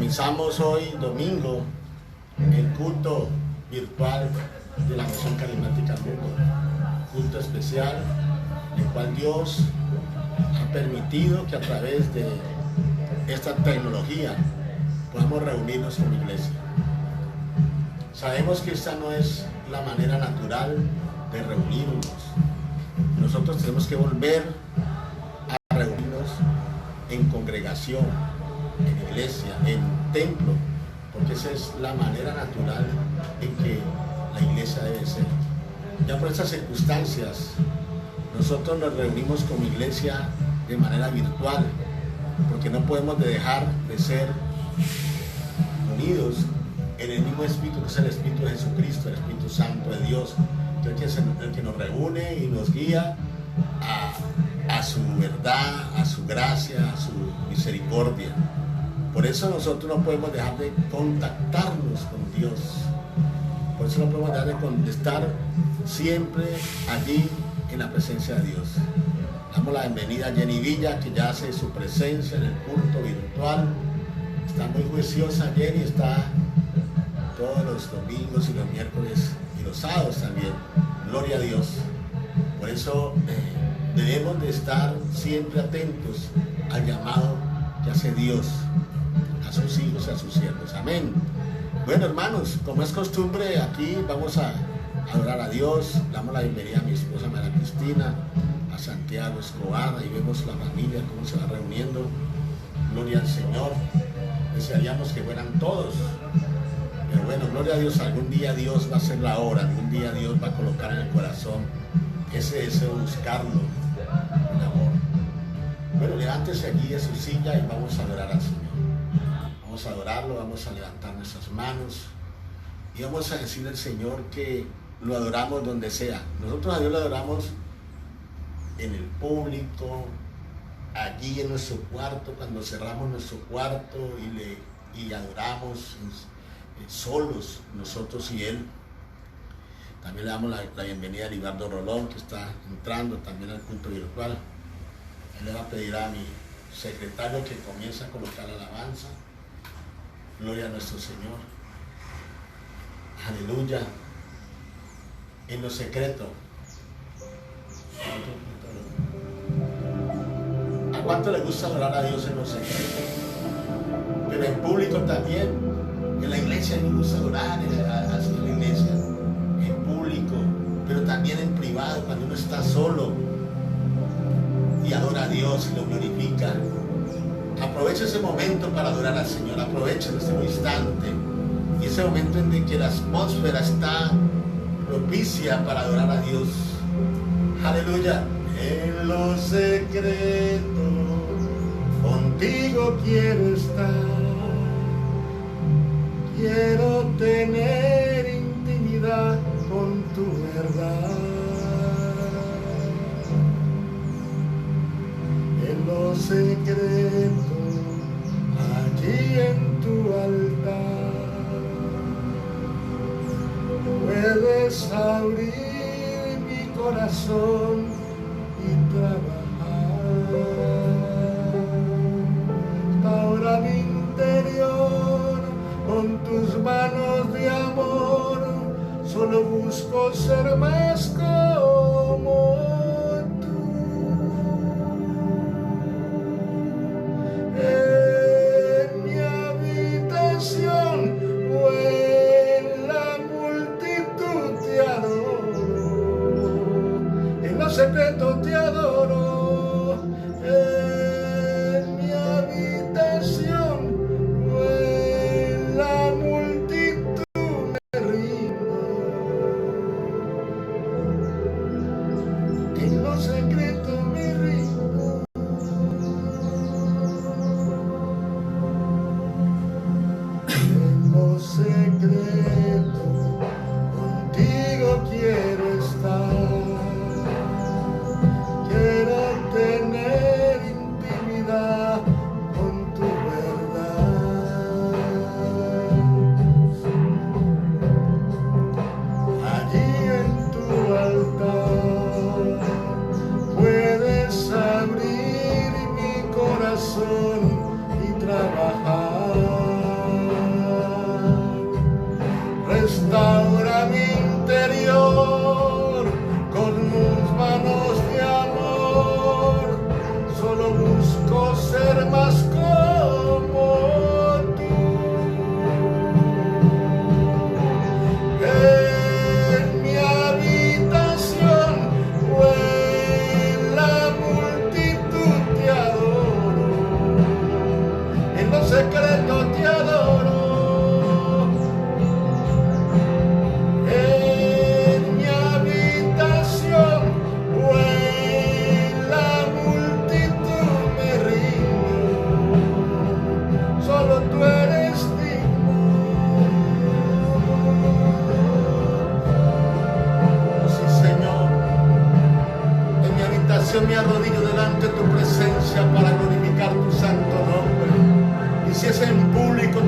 Comenzamos hoy, domingo, el culto virtual de la Misión Carismática Mundo. Culto especial, el cual Dios ha permitido que a través de esta tecnología podamos reunirnos como iglesia. Sabemos que esta no es la manera natural de reunirnos. Nosotros tenemos que volver a reunirnos en congregación, en iglesia, en templo, porque esa es la manera natural en que la iglesia debe ser. Ya por estas circunstancias, nosotros nos reunimos como iglesia de manera virtual, porque no podemos dejar de ser unidos en el mismo Espíritu, que es el Espíritu de Jesucristo, el Espíritu Santo de Dios, que es el que nos reúne y nos guía a su verdad, a su gracia, a su misericordia. Por eso nosotros no podemos dejar de contactarnos con Dios. Por eso no podemos dejar de estar siempre allí en la presencia de Dios. Damos la bienvenida a Jenny Villa, que ya hace su presencia en el culto virtual. Está muy juiciosa Jenny, está todos los domingos y los miércoles y los sábados también. Gloria a Dios. Por eso debemos de estar siempre atentos al llamado que hace Dios a sus hijos y a sus siervos. Amén. Bueno, hermanos, como es costumbre, aquí vamos a adorar a Dios. Damos la bienvenida a mi esposa María Cristina, a Santiago Escobar. Ahí vemos la familia, cómo se va reuniendo. Gloria al Señor. Desearíamos que fueran todos. Pero bueno, gloria a Dios, algún día Dios va a hacer la obra, algún día Dios va a colocar en el corazón ese deseo de buscarlo con amor. Bueno, levántese allí de su silla y vamos a adorar al Señor. Vamos a adorarlo, vamos a levantar nuestras manos y vamos a decirle al Señor que lo adoramos donde sea. Nosotros a Dios lo adoramos en el público, allí en nuestro cuarto, cuando cerramos nuestro cuarto y adoramos solos, nosotros y Él. También le damos la bienvenida a Libardo Rolón, que está entrando también al culto virtual. Él le va a pedir a mi secretario que comience a colocar la alabanza. Gloria a nuestro Señor. Aleluya. En lo secreto. ¿A cuánto le gusta adorar a Dios en lo secreto? Pero en público también. En la iglesia me gusta adorar, así en la iglesia, en público, pero también en privado, cuando uno está solo y adora a Dios y lo glorifica. Aprovecha ese momento para adorar al Señor, aprovecha ese instante y ese momento en que la atmósfera está propicia para adorar a Dios. Aleluya. En lo secreto, contigo quiero estar. Quiero tener intimidad con tu verdad. En lo secreto, allí en tu altar, puedes abrir mi corazón y trabajar. Ahora mi interior, con tus manos de amor, solo busco ser más como tú. En mi habitación o en la multitud te adoro, en lo secreto te adoro. En mi habitación la multitud me rinde.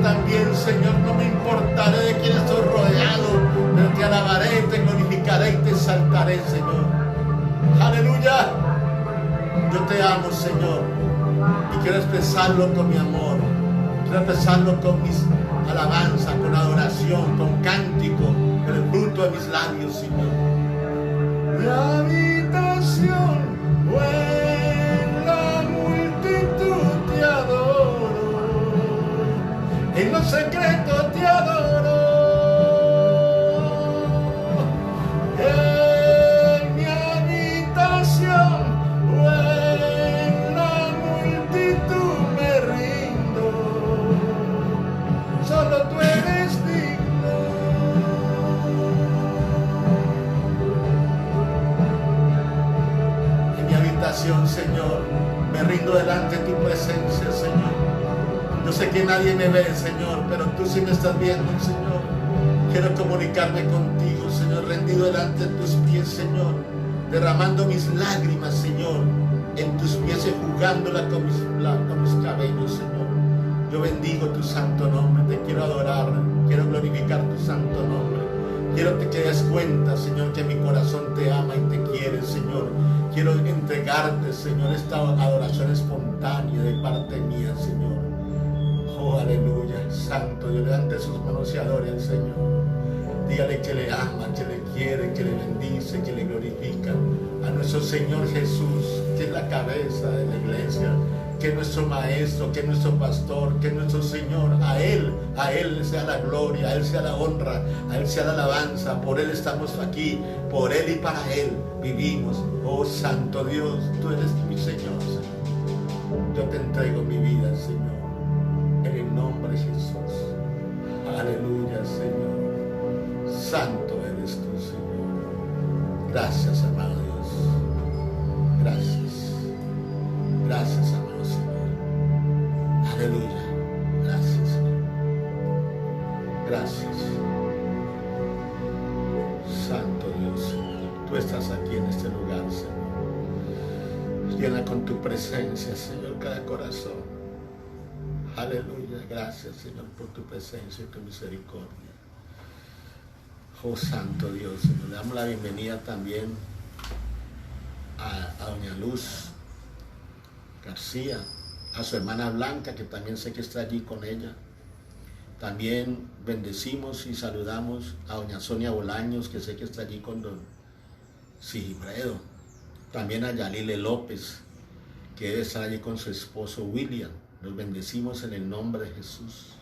también, Señor, no me importaré de quién estoy rodeado, pero te alabaré, te glorificaré y te exaltaré, Señor. Aleluya. Yo te amo, Señor, y quiero expresarlo con mi amor, quiero expresarlo con mis alabanzas, con adoración, con cántico, con el fruto de mis labios, Señor. Mi habitación, en la multitud te adoro, en los secretos te adoro. En mi habitación, en la multitud me rindo, solo tú eres digno. En mi habitación, Señor, me rindo delante de tu presencia, Señor. Yo sé que nadie me ve, Señor, pero tú sí me estás viendo, Señor. Quiero comunicarme contigo, Señor, rendido delante de tus pies, Señor, derramando mis lágrimas, Señor, en tus pies y jugándola con mis cabellos, Señor. Yo bendigo tu santo nombre, te quiero adorar, quiero glorificar tu santo nombre. Quiero que te des cuenta, Señor, que mi corazón te ama y te quiere, Señor. Quiero entregarte, Señor, esta adoración espontánea de parte mía, Señor. Oh, aleluya, santo Dios, levante sus manos y adore al Señor. Dígale que le ama, que le quiere, que le bendice, que le glorifica. A nuestro Señor Jesús, que es la cabeza de la iglesia, que es nuestro maestro, que es nuestro pastor, que es nuestro Señor. A Él sea la gloria, a Él sea la honra, a Él sea la alabanza. Por Él estamos aquí, por Él y para Él vivimos. Oh, santo Dios, tú eres mi Señor, Señor. Yo te entrego mi vida, Señor. En el nombre de Jesús. Aleluya, Señor. Santo eres tú, Señor. Gracias, amado Dios. Gracias. Gracias, amado Señor. Aleluya. Gracias, Señor. Gracias. Santo Dios, Señor. Tú estás aquí en este lugar, Señor. Llena con tu presencia, Señor, cada corazón. Aleluya, gracias, Señor, por tu presencia y tu misericordia. Oh, santo Dios, Señor. Le damos la bienvenida también a doña Luz García, a su hermana Blanca, que también sé que está allí con ella. También bendecimos y saludamos a doña Sonia Bolaños, que sé que está allí con don Sigifredo. También a Yalile López, que debe estar allí con su esposo William. Los bendecimos en el nombre de Jesús.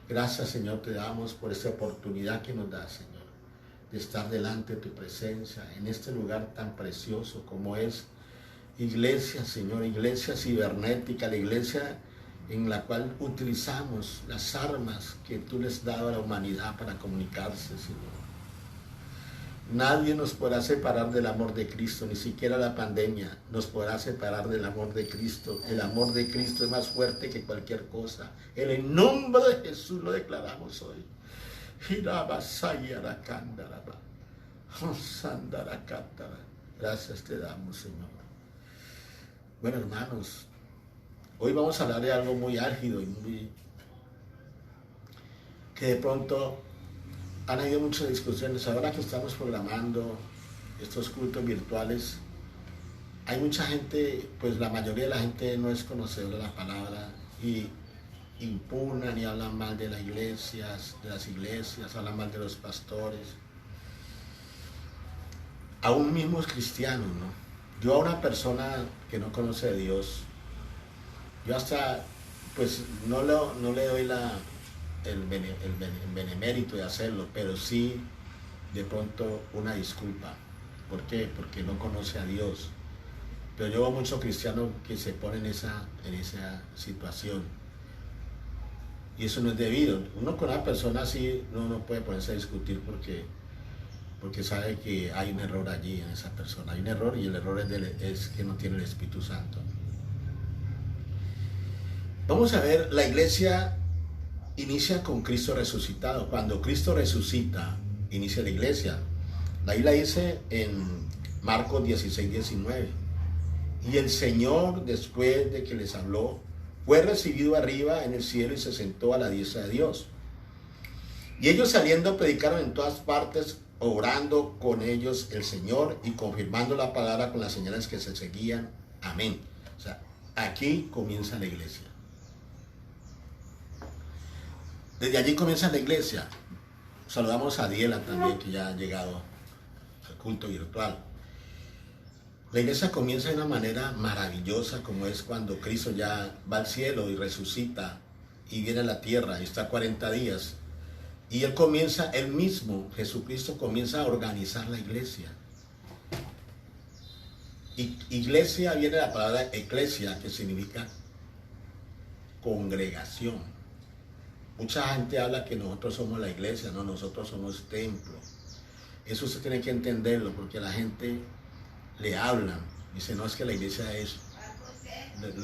Gracias, Señor, te damos por esta oportunidad que nos da, Señor, de estar delante de tu presencia, en este lugar tan precioso como es iglesia, Señor, iglesia cibernética, la iglesia en la cual utilizamos las armas que tú les has dado a la humanidad para comunicarse, Señor. Nadie nos podrá separar del amor de Cristo, ni siquiera la pandemia nos podrá separar del amor de Cristo. El amor de Cristo es más fuerte que cualquier cosa. En el nombre de Jesús lo declaramos hoy. Gracias te damos, Señor. Bueno, hermanos, hoy vamos a hablar de algo muy álgido y muy... que de pronto... Han habido muchas discusiones. Ahora que estamos programando estos cultos virtuales, hay mucha gente, pues la mayoría de la gente no es conocedora de la palabra y impugnan y hablan mal de las iglesias, hablan mal de los pastores. Aún mismos cristianos, ¿no? Yo a una persona que no conoce a Dios, yo hasta, pues no le doy el benemérito de hacerlo, pero sí de pronto una disculpa. ¿Por qué? Porque no conoce a Dios. Pero yo veo muchos cristianos que se ponen en esa situación y eso no es debido. Uno con una persona así no puede ponerse a discutir porque sabe que hay un error allí en esa persona. Hay un error y el error es que no tiene el Espíritu Santo. Vamos a ver, la iglesia inicia con Cristo resucitado. Cuando Cristo resucita, inicia la iglesia. La Biblia dice en Marcos 16, 19. Y el Señor, después de que les habló, fue recibido arriba en el cielo y se sentó a la diestra de Dios. Y ellos saliendo predicaron en todas partes, obrando con ellos el Señor y confirmando la palabra con las señales que se seguían. Amén. O sea, aquí comienza la iglesia. Desde allí comienza la iglesia. Saludamos a Diela también, que ya ha llegado al culto virtual. La iglesia comienza de una manera maravillosa, como es cuando Cristo ya va al cielo y resucita y viene a la tierra y está 40 días. Y él comienza, él mismo, Jesucristo comienza a organizar la iglesia. Y iglesia viene de la palabra eclesia, que significa congregación. Mucha gente habla que nosotros somos la iglesia, no, nosotros somos templo. Eso usted tiene que entenderlo, porque la gente le hablan, dice, no, es que la iglesia es,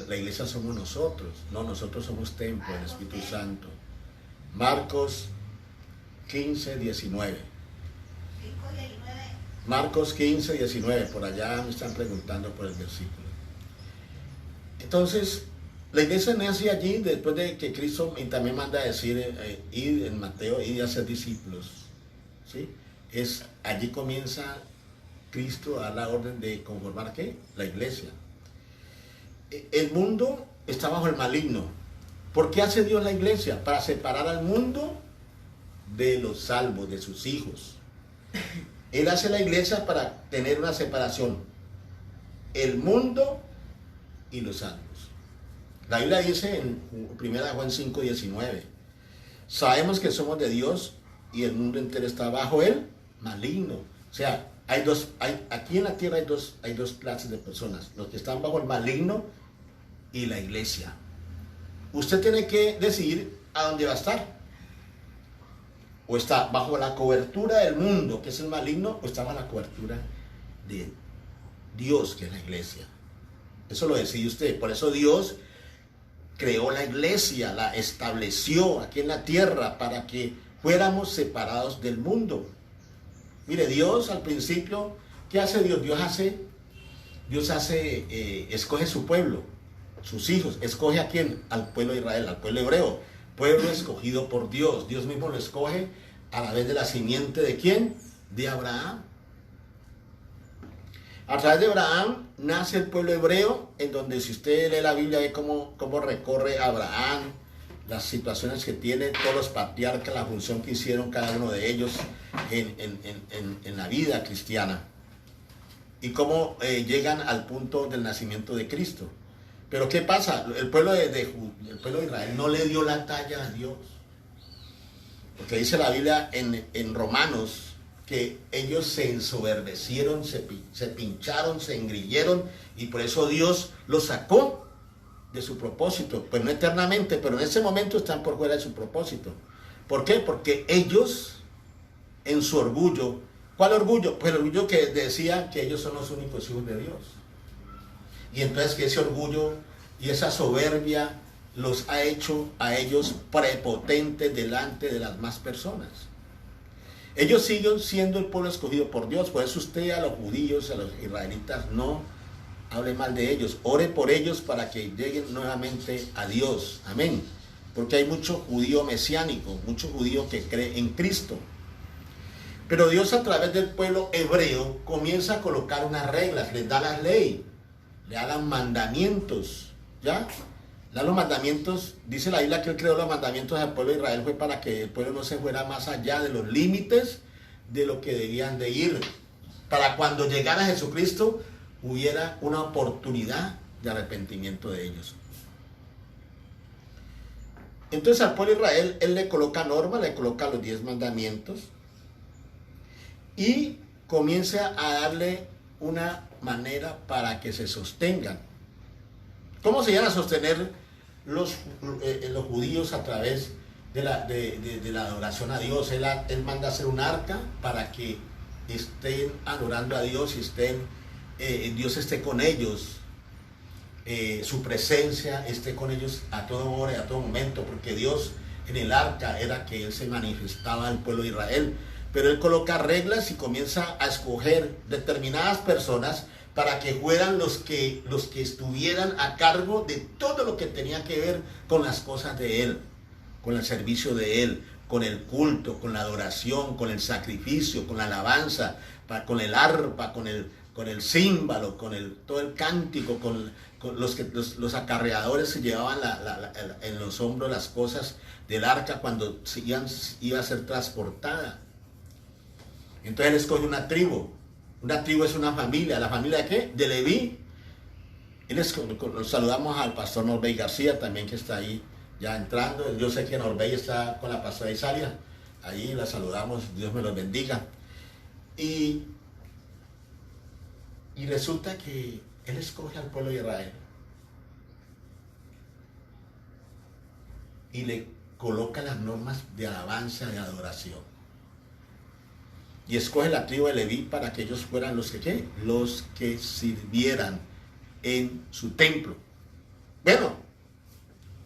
la iglesia somos nosotros, no, nosotros somos templo del Espíritu Santo. Marcos 15, 19. Marcos 15, 19, por allá me están preguntando por el versículo. Entonces, la iglesia nace allí después de que Cristo también manda a decir, ir en Mateo, ir a ser discípulos. ¿Sí? Allí comienza Cristo a dar la orden de conformar, ¿qué? La iglesia. El mundo está bajo el maligno. ¿Por qué hace Dios la iglesia? Para separar al mundo de los salvos, de sus hijos. Él hace la iglesia para tener una separación. El mundo y los salvos. La Biblia dice en 1 Juan 5, 19. Sabemos que somos de Dios y el mundo entero está bajo el maligno. O sea, aquí en la tierra hay dos clases de personas. Los que están bajo el maligno y la iglesia. Usted tiene que decidir a dónde va a estar. O está bajo la cobertura del mundo, que es el maligno, o está bajo la cobertura de Dios, que es la iglesia. Eso lo decide usted. Por eso Dios creó la iglesia, la estableció aquí en la tierra para que fuéramos separados del mundo. Mire, Dios al principio, ¿qué hace Dios? Dios escoge su pueblo, sus hijos. ¿Escoge a quién? Al pueblo de Israel, al pueblo hebreo. Pueblo escogido por Dios. Dios mismo lo escoge a través de la simiente ¿de quién? De Abraham. A través de Abraham nace el pueblo hebreo, en donde si usted lee la Biblia ve cómo recorre Abraham, las situaciones que tiene, todos los patriarcas, la función que hicieron cada uno de ellos en la vida cristiana. Y cómo llegan al punto del nacimiento de Cristo. Pero ¿qué pasa? El pueblo de Israel no le dio la talla a Dios. Porque dice la Biblia en Romanos que ellos se ensoberbecieron, se pincharon, se engrilleron y por eso Dios los sacó de su propósito. Pues no eternamente, pero en ese momento están por fuera de su propósito. ¿Por qué? Porque ellos en su orgullo, ¿cuál orgullo? Pues el orgullo que decían que ellos son los únicos hijos de Dios. Y entonces que ese orgullo y esa soberbia los ha hecho a ellos prepotentes delante de las más personas. Ellos siguen siendo el pueblo escogido por Dios. Por eso usted a los judíos, a los israelitas, no hable mal de ellos. Ore por ellos para que lleguen nuevamente a Dios. Amén. Porque hay mucho judío mesiánico, mucho judío que cree en Cristo. Pero Dios a través del pueblo hebreo comienza a colocar unas reglas, les da la ley. Le hagan mandamientos, ¿ya? Le da los mandamientos, dice la Biblia que él creó los mandamientos al pueblo de Israel fue para que el pueblo no se fuera más allá de los límites de lo que debían de ir. Para cuando llegara Jesucristo hubiera una oportunidad de arrepentimiento de ellos. Entonces al pueblo de Israel él le coloca normas, le coloca los 10 mandamientos y comienza a darle una manera para que se sostengan. ¿Cómo se van a sostener los judíos a través de la adoración a Dios? Él manda a hacer un arca para que estén adorando a Dios y Dios esté con ellos, su presencia esté con ellos a toda hora y a todo momento, porque Dios en el arca era que Él se manifestaba al pueblo de Israel. Pero Él coloca reglas y comienza a escoger determinadas personas para que fueran los que estuvieran a cargo de todo lo que tenía que ver con las cosas de Él, con el servicio de Él, con el culto, con la adoración, con el sacrificio, con la alabanza, con el arpa, con el címbalo, todo el cántico, con los acarreadores que llevaban en los hombros las cosas del arca cuando iba a ser transportada. Entonces Él escoge una tribu. Una tribu es una familia. ¿La familia de qué? De Leví. Saludamos al pastor Norbey García también, que está ahí ya entrando. Yo sé que Norbey está con la pastora Isalia. Ahí la saludamos. Dios me los bendiga. Y resulta que Él escoge al pueblo de Israel y le coloca las normas de alabanza, de adoración. Y escoge la tribu de Leví para que ellos fueran los que sirvieran en su templo. Bueno,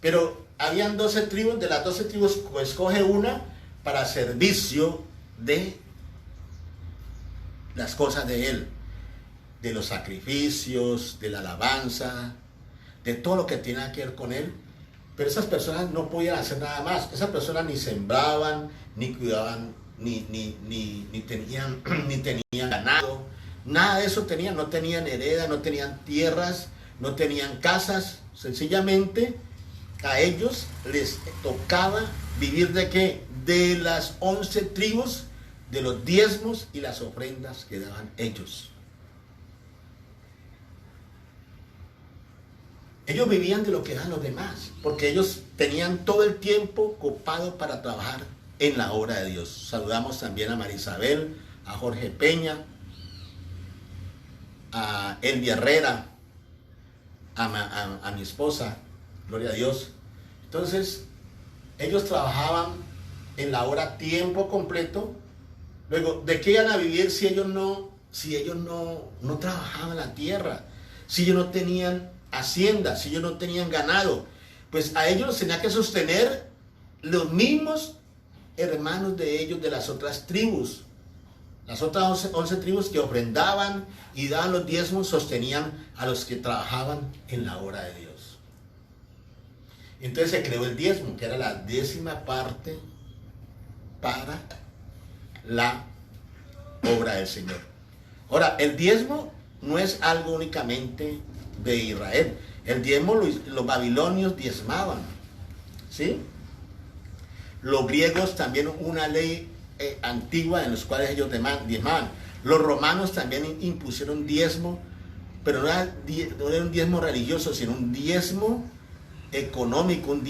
pero habían 12 tribus, de las 12 tribus escoge una para servicio de las cosas de Él, de los sacrificios, de la alabanza, de todo lo que tiene que ver con Él. Pero esas personas no podían hacer nada más. Esas personas ni sembraban, ni cuidaban, ni tenían ganado, nada de eso tenían. No tenían hereda, no tenían tierras, no tenían casas. Sencillamente a ellos les tocaba vivir ¿de qué? De las 11 tribus, de los diezmos y las ofrendas que daban ellos. Ellos vivían de lo que dan los demás, porque ellos tenían todo el tiempo copado para trabajar en la obra de Dios. Saludamos también a Marisabel, a Jorge Peña, a Elvia Herrera, a mi esposa, gloria a Dios. Entonces, ellos trabajaban en la obra a tiempo completo. Luego, ¿de qué iban a vivir si ellos no trabajaban la tierra? Si ellos no tenían hacienda, si ellos no tenían ganado, pues a ellos los tenía que sostener los mismos hermanos de ellos de las otras tribus. Las otras 11 tribus que ofrendaban y daban los diezmos sostenían a los que trabajaban en la obra de Dios. Entonces se creó el diezmo, que era la 10ª parte para la obra del Señor. Ahora, el diezmo no es algo únicamente de Israel. El diezmo los babilonios diezmaban, ¿sí? Los griegos también una ley antigua en los cuales ellos diezmaban. Los romanos también impusieron diezmo, pero no era un diezmo religioso, sino un diezmo económico, un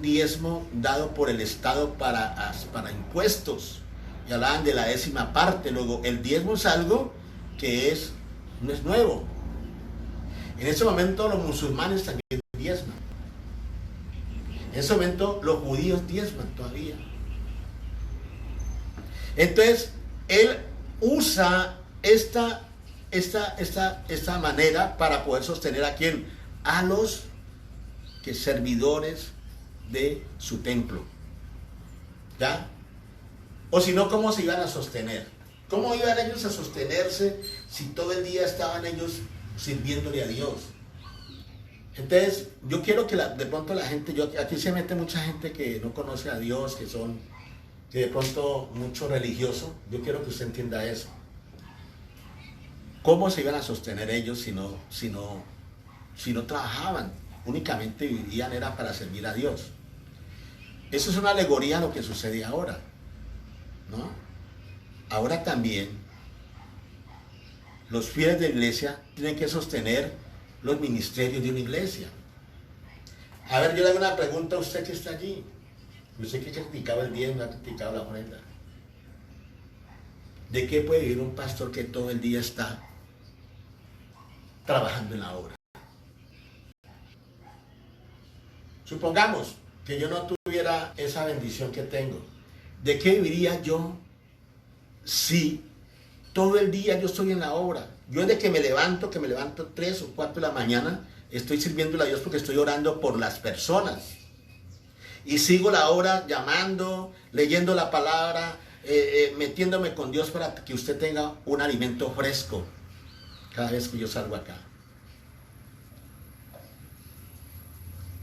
diezmo dado por el Estado para impuestos. Y hablaban de la 10ª parte. Luego, el diezmo es algo que no es nuevo. En ese momento los musulmanes también diezman. En ese momento los judíos diezman todavía. Entonces, él usa esta manera para poder sostener a quién, a los servidores de su templo. ¿Ya? O si no, ¿cómo se iban a sostener? ¿Cómo iban ellos a sostenerse si todo el día estaban ellos sirviéndole a Dios? Entonces, yo quiero que de pronto la gente, aquí se mete mucha gente que no conoce a Dios, que de pronto mucho religioso. Yo quiero que usted entienda eso. ¿Cómo se iban a sostener ellos si no trabajaban? Únicamente vivían era para servir a Dios. Eso es una alegoría a lo que sucede ahora, ¿no? Ahora también los fieles de la iglesia tienen que sostener los ministerios de una iglesia. A ver, yo le hago una pregunta a usted que está allí. Usted que criticaba el diezmo, ha criticado la ofrenda. ¿De qué puede vivir un pastor que todo el día está trabajando en la obra? Supongamos que yo no tuviera esa bendición que tengo. ¿De qué viviría yo si todo el día yo estoy en la obra? Yo desde que me levanto 3 o 4 de la mañana, estoy sirviéndole a Dios porque estoy orando por las personas. Y sigo la obra llamando, leyendo la palabra, metiéndome con Dios para que usted tenga un alimento fresco. cada vez que yo salgo acá.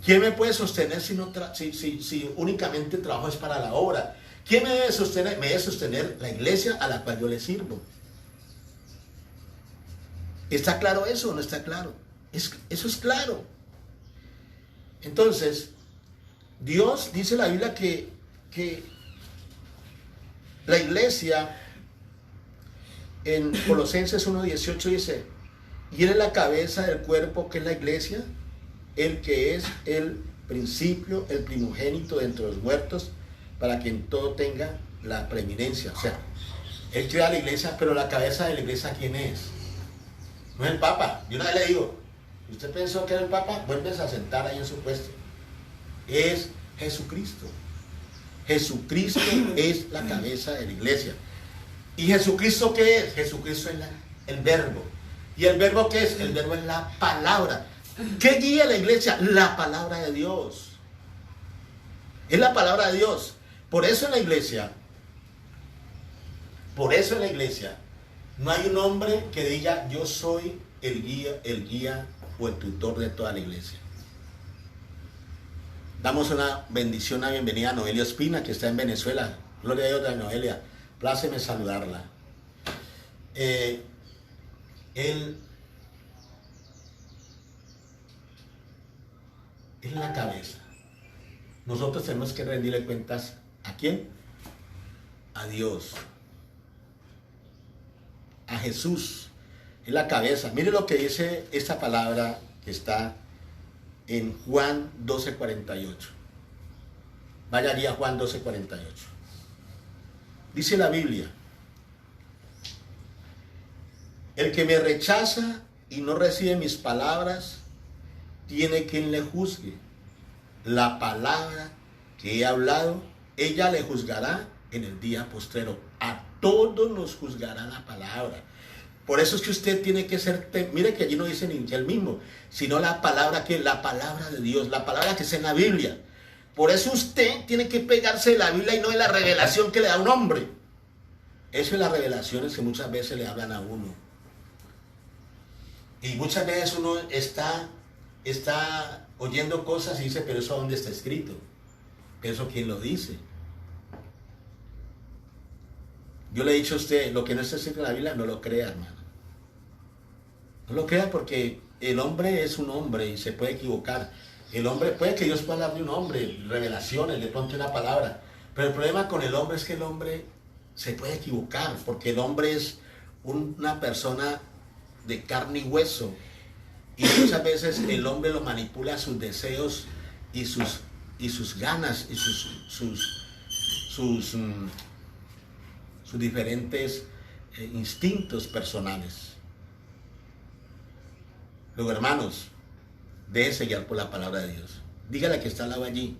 ¿Quién me puede sostener si únicamente trabajo es para la obra? ¿Quién me debe sostener? Me debe sostener la iglesia a la cual yo le sirvo. ¿Está claro eso o no está claro? Eso es claro. Entonces, Dios dice en la Biblia que la iglesia, en Colosenses 1:18 dice, y Él es la cabeza del cuerpo, que es la iglesia, el que es el principio, el primogénito de entre los muertos, para que en todo tenga la preeminencia. O sea, Él crea la iglesia, pero la cabeza de la iglesia, ¿quién es? No es el Papa. Yo una vez le digo, ¿usted pensó que era el Papa? Vuelves a sentar ahí en su puesto. Es Jesucristo. Jesucristo es la cabeza de la iglesia. ¿Y Jesucristo qué es? Jesucristo es el verbo. ¿Y el verbo qué es? El verbo es la palabra. ¿Qué guía la iglesia? La palabra de Dios. Es la palabra de Dios. Por eso en la iglesia no hay un hombre que diga yo soy el guía o el tutor de toda la iglesia. Damos una bendición, una bienvenida a Noelia Espina, que está en Venezuela. Gloria a Dios de Noelia. Pláceme saludarla. Él es la cabeza. Nosotros tenemos que rendirle cuentas ¿a quién? A Dios. A Jesús. Es la cabeza. Mire lo que dice esta palabra que está en Juan 12:48. Vaya allí a Juan 12:48. Dice la Biblia: el que me rechaza y no recibe mis palabras, tiene quien le juzgue. La palabra que he hablado, ella le juzgará en el día postrero. A todos nos juzgará la palabra. Por eso es que usted tiene que ser, mire que allí no dice ni él mismo, sino la palabra que la palabra de Dios, la palabra que está en la Biblia. Por eso usted tiene que pegarse de la Biblia y no de la revelación que le da un hombre. Eso es las revelaciones que muchas veces le hablan a uno. Y muchas veces uno está oyendo cosas y dice, pero eso ¿dónde está escrito? ¿Pero eso quién lo dice? Yo le he dicho a usted, lo que no está escrito en la Biblia, no lo crea, hermano. No lo crea porque el hombre es un hombre y se puede equivocar. El hombre, puede que Dios pueda hablar de un hombre, revelaciones, de pronto una palabra. Pero el problema con el hombre es que el hombre se puede equivocar, porque el hombre es una persona de carne y hueso. Y muchas veces el hombre lo manipula sus deseos y sus ganas y sus diferentes instintos personales. Luego, hermanos, déjese guiar por la palabra de Dios. Dígale que está al lado allí,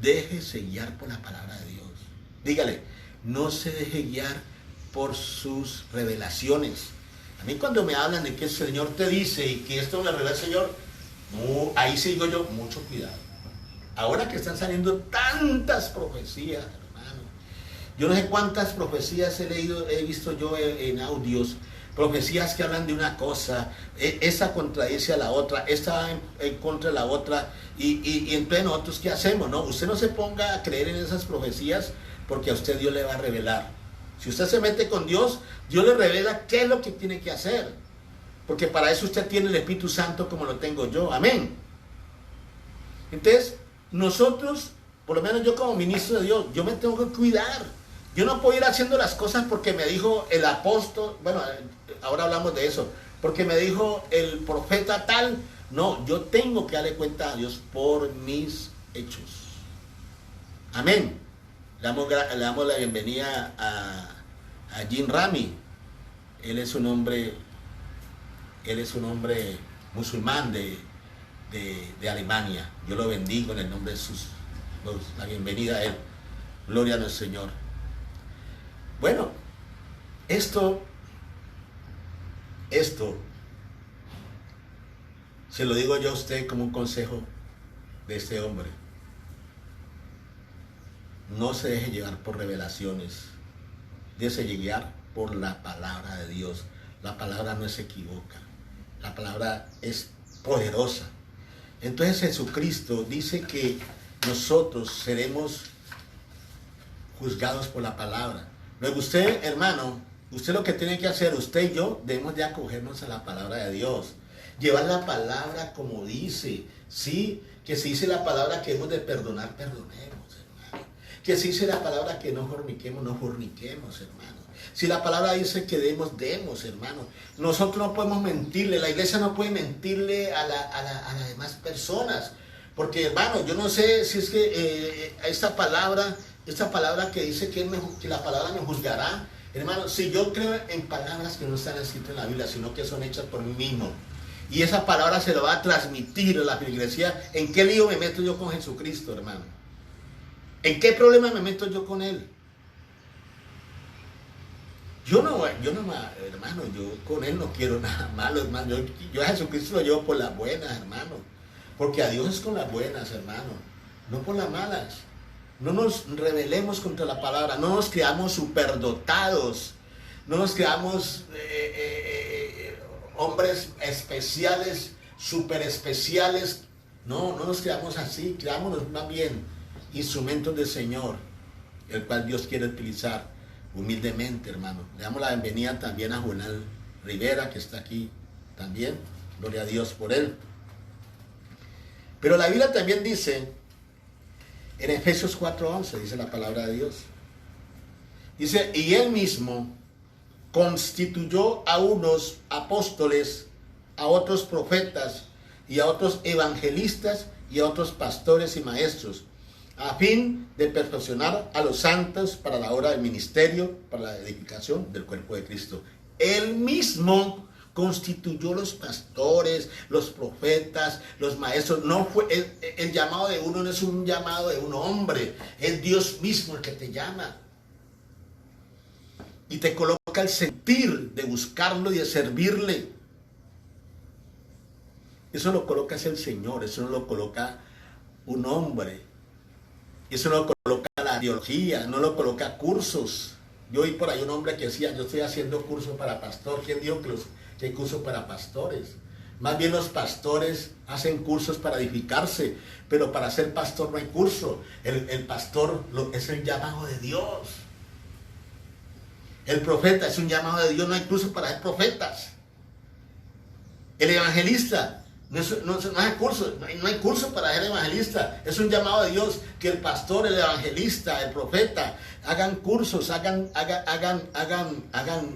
déjese guiar por la palabra de Dios. Dígale, no se deje guiar por sus revelaciones. A mí cuando me hablan de que el Señor te dice y que esto me revela el Señor, ahí sí digo yo, mucho cuidado. Ahora que están saliendo tantas profecías, hermano, yo no sé cuántas profecías he visto yo en audios, profecías que hablan de una cosa, esa contradice a la otra, esta en contra de la otra, y entonces nosotros ¿qué hacemos? No, usted no se ponga a creer en esas profecías porque a usted Dios le va a revelar. Si usted se mete con Dios, Dios le revela qué es lo que tiene que hacer. Porque para eso usted tiene el Espíritu Santo como lo tengo yo. Amén. Entonces, nosotros, por lo menos yo como ministro de Dios, yo me tengo que cuidar. Yo no puedo ir haciendo las cosas porque me dijo el apóstol, bueno, ahora hablamos de eso, porque me dijo el profeta tal. No, yo tengo que darle cuenta a Dios por mis hechos. Amén. Le damos la bienvenida a Jim Rami. Él es un hombre musulmán de Alemania. Yo lo bendigo en el nombre de Jesús. La bienvenida a él. Gloria a nuestro Señor. Bueno, esto se lo digo yo a usted como un consejo de este hombre. No se deje llevar por revelaciones. Déjese guiar por la palabra de Dios. La palabra no se equivoca. La palabra es poderosa. Entonces Jesucristo dice que nosotros seremos juzgados por la palabra. Luego usted, hermano, usted lo que tiene que hacer, usted y yo, debemos de acogernos a la palabra de Dios. Llevar la palabra como dice, ¿sí? Que si dice la palabra que hemos de perdonar, perdonemos, hermano. Que si dice la palabra que no forniquemos, no forniquemos, hermano. Si la palabra dice que demos, hermano. Nosotros no podemos mentirle, la iglesia no puede mentirle a las demás personas. Porque, hermano, yo no sé si es que esta palabra que dice que la palabra me juzgará, hermano, si yo creo en palabras que no están escritas en la Biblia, sino que son hechas por mí mismo, y esa palabra se lo va a transmitir a la iglesia, ¿en qué lío me meto yo con Jesucristo, hermano? ¿En qué problema me meto yo con Él? Hermano, yo con Él no quiero nada malo, hermano. Yo a Jesucristo lo llevo por las buenas, hermano. Porque a Dios es con las buenas, hermano, no por las malas. No nos rebelemos contra la palabra, no nos creamos superdotados, no nos creamos hombres especiales, super especiales. No nos creamos así, creámonos más bien instrumentos del Señor, el cual Dios quiere utilizar humildemente, hermano. Le damos la bienvenida también a Juvenal Rivera, que está aquí también. Gloria a Dios por él. Pero la Biblia también dice, en Efesios 4:11, dice la palabra de Dios. Dice, y Él mismo constituyó a unos apóstoles, a otros profetas, y a otros evangelistas, y a otros pastores y maestros, a fin de perfeccionar a los santos para la obra del ministerio, para la edificación del cuerpo de Cristo. Él mismo constituyó los pastores, los profetas, los maestros. No fue el llamado de uno, no es un llamado de un hombre, es Dios mismo el que te llama y te coloca el sentir de buscarlo y de servirle. Eso lo coloca el Señor, eso no lo coloca un hombre, eso no lo coloca la ideología, no lo coloca cursos. Yo oí por ahí un hombre que decía, yo estoy haciendo curso para pastor. ¿Quién dijo que hay cursos para pastores? Más bien los pastores hacen cursos para edificarse, pero para ser pastor no hay curso. El pastor es el llamado de Dios. El profeta es un llamado de Dios, no hay curso para ser profetas. El evangelista no hay curso, no hay curso para ser evangelista. Es un llamado de Dios que el pastor, el evangelista, el profeta hagan cursos, hagan